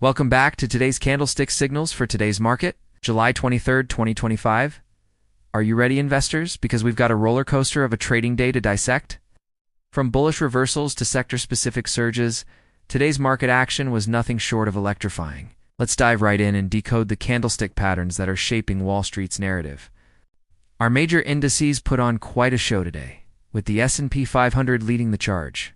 Welcome back to today's Candlestick Signals for today's market, July 23rd, 2025. Are you ready, investors? Because we've got a roller coaster of a trading day to dissect. From bullish reversals to sector-specific surges, today's market action was nothing short of electrifying. Let's dive right in and decode the candlestick patterns that are shaping Wall Street's narrative. Our major indices put on quite a show today, with the S&P 500 leading the charge.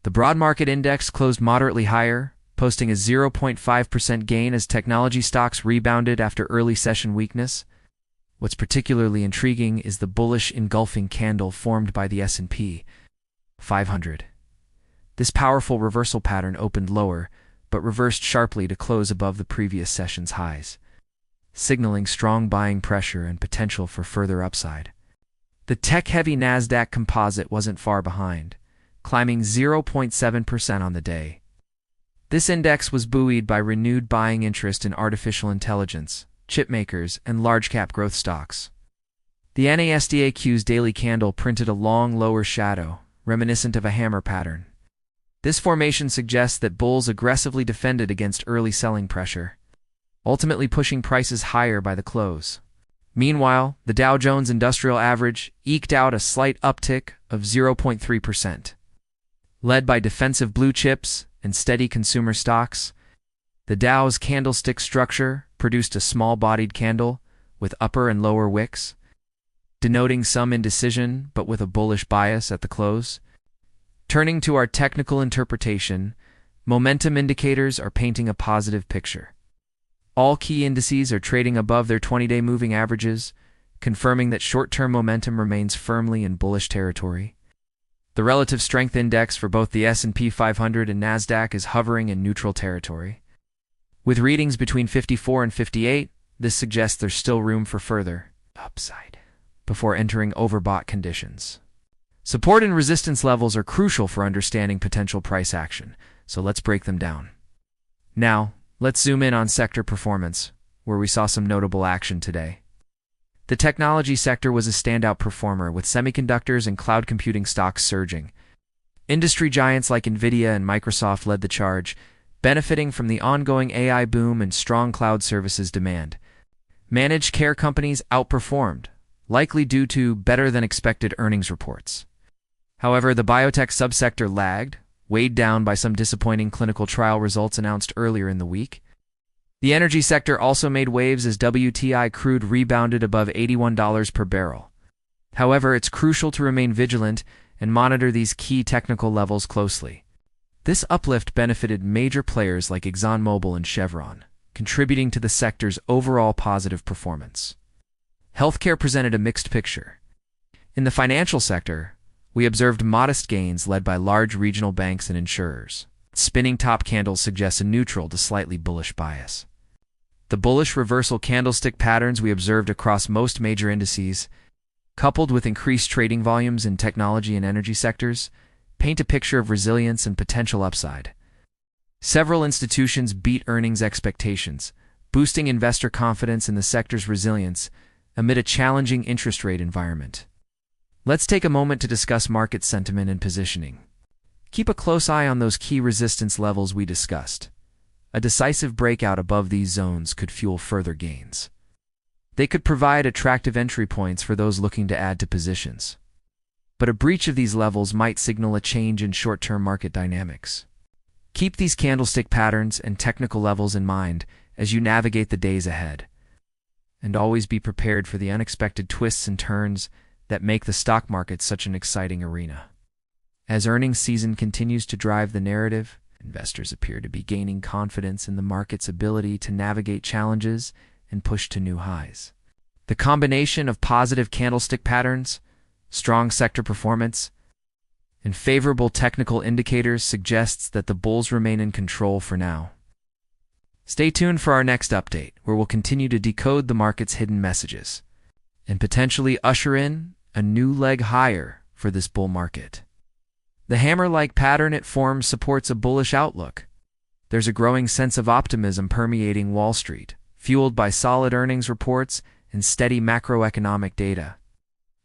The broad market index closed moderately higher, posting a 0.5% gain as technology stocks rebounded after early session weakness. What's particularly intriguing is the bullish engulfing candle formed by the S&P 500. This powerful reversal pattern opened lower, but reversed sharply to close above the previous session's highs, signaling strong buying pressure and potential for further upside. The tech-heavy NASDAQ Composite wasn't far behind, climbing 0.7% on the day. This index was buoyed by renewed buying interest in artificial intelligence, chipmakers, and large-cap growth stocks. The NASDAQ's daily candle printed a long lower shadow, reminiscent of a hammer pattern. This formation suggests that bulls aggressively defended against early selling pressure, ultimately pushing prices higher by the close. Meanwhile, the Dow Jones Industrial Average eked out a slight uptick of 0.3%. Led by defensive blue chips and steady consumer stocks, the Dow's candlestick structure produced a small-bodied candle with upper and lower wicks, denoting some indecision but with a bullish bias at the close. Turning to our technical interpretation, momentum indicators are painting a positive picture. All key indices are trading above their 20-day moving averages, confirming that short-term momentum remains firmly in bullish territory. The relative strength index for both the S&P 500 and NASDAQ is hovering in neutral territory. With readings between 54 and 58, this suggests there's still room for further upside before entering overbought conditions. Support and resistance levels are crucial for understanding potential price action, so let's break them down. Now, let's zoom in on sector performance, where we saw some notable action today. The technology sector was a standout performer, with semiconductors and cloud computing stocks surging. Industry giants like NVIDIA and Microsoft led the charge, benefiting from the ongoing AI boom and strong cloud services demand. Managed care companies outperformed, likely due to better-than-expected earnings reports. However, the biotech subsector lagged, weighed down by some disappointing clinical trial results announced earlier in the week. The energy sector also made waves as WTI crude rebounded above $81 per barrel. However, it's crucial to remain vigilant and monitor these key technical levels closely. This uplift benefited major players like ExxonMobil and Chevron, contributing to the sector's overall positive performance. Healthcare presented a mixed picture. In the financial sector, we observed modest gains led by large regional banks and insurers. Spinning top candles suggest a neutral to slightly bullish bias. The bullish reversal candlestick patterns we observed across most major indices, coupled with increased trading volumes in technology and energy sectors, paint a picture of resilience and potential upside. Several institutions beat earnings expectations, boosting investor confidence in the sector's resilience amid a challenging interest rate environment. Let's take a moment to discuss market sentiment and positioning. Keep a close eye on those key resistance levels we discussed. A decisive breakout above these zones could fuel further gains. They could provide attractive entry points for those looking to add to positions. But a breach of these levels might signal a change in short-term market dynamics. Keep these candlestick patterns and technical levels in mind as you navigate the days ahead. And always be prepared for the unexpected twists and turns that make the stock market such an exciting arena. As earnings season continues to drive the narrative, investors appear to be gaining confidence in the market's ability to navigate challenges and push to new highs. The combination of positive candlestick patterns, strong sector performance, and favorable technical indicators suggests that the bulls remain in control for now. Stay tuned for our next update, where we'll continue to decode the market's hidden messages and potentially usher in a new leg higher for this bull market. The hammer-like pattern it forms supports a bullish outlook. There's a growing sense of optimism permeating Wall Street, fueled by solid earnings reports and steady macroeconomic data.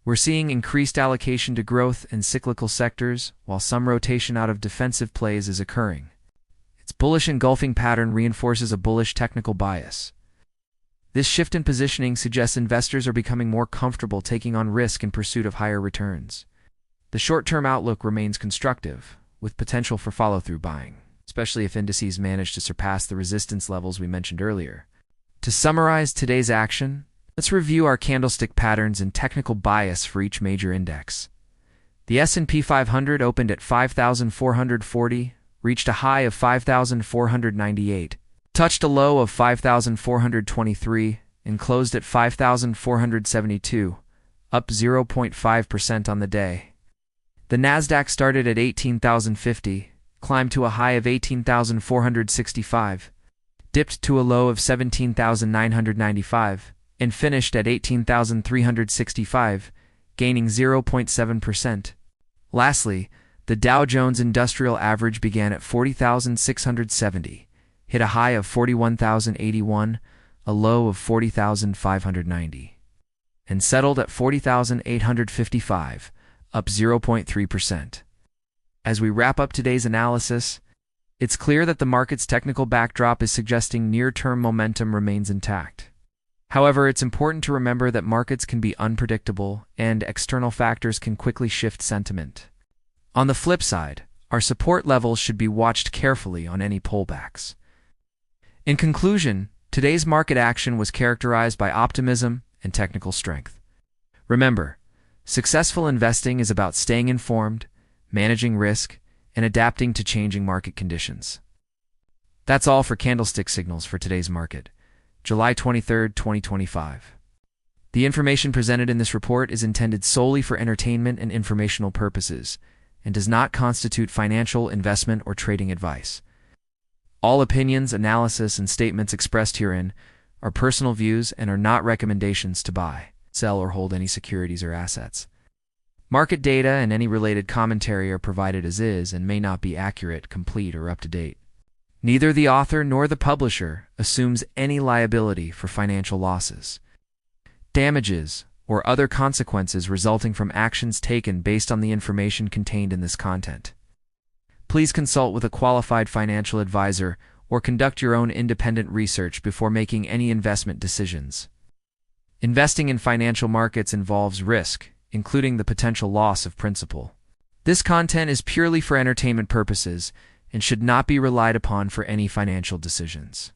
We're seeing increased allocation to growth and cyclical sectors, while some rotation out of defensive plays is occurring. Its bullish engulfing pattern reinforces a bullish technical bias. This shift in positioning suggests investors are becoming more comfortable taking on risk in pursuit of higher returns. The short-term outlook remains constructive, with potential for follow-through buying, especially if indices manage to surpass the resistance levels we mentioned earlier. To summarize today's action, let's review our candlestick patterns and technical bias for each major index. The S&P 500 opened at 5,440, reached a high of 5,498, touched a low of 5,423, and closed at 5,472, up 0.5% on the day. The NASDAQ started at 18,050, climbed to a high of 18,465, dipped to a low of 17,995, and finished at 18,365, gaining 0.7%. Lastly, the Dow Jones Industrial Average began at 40,670, hit a high of 41,081, a low of 40,590, and settled at 40,855, up 0.3%. As we wrap up today's analysis, it's clear that the market's technical backdrop is suggesting near-term momentum remains intact. However, it's important to remember that markets can be unpredictable and external factors can quickly shift sentiment. On the flip side, our support levels should be watched carefully on any pullbacks. In conclusion, today's market action was characterized by optimism and technical strength. Remember, successful investing is about staying informed, managing risk, and adapting to changing market conditions. That's all for Candlestick Signals for today's market, July 23, 2025. The information presented in this report is intended solely for entertainment and informational purposes and does not constitute financial, investment, or trading advice. All opinions, analysis, and statements expressed herein are personal views and are not recommendations to buy, sell, or hold any securities or assets. Market data and any related commentary are provided as is and may not be accurate, complete, or up to date. Neither the author nor the publisher assumes any liability for financial losses, damages, or other consequences resulting from actions taken based on the information contained in this content. Please consult with a qualified financial advisor or conduct your own independent research before making any investment decisions. Investing in financial markets involves risk, including the potential loss of principal. This content is purely for entertainment purposes and should not be relied upon for any financial decisions.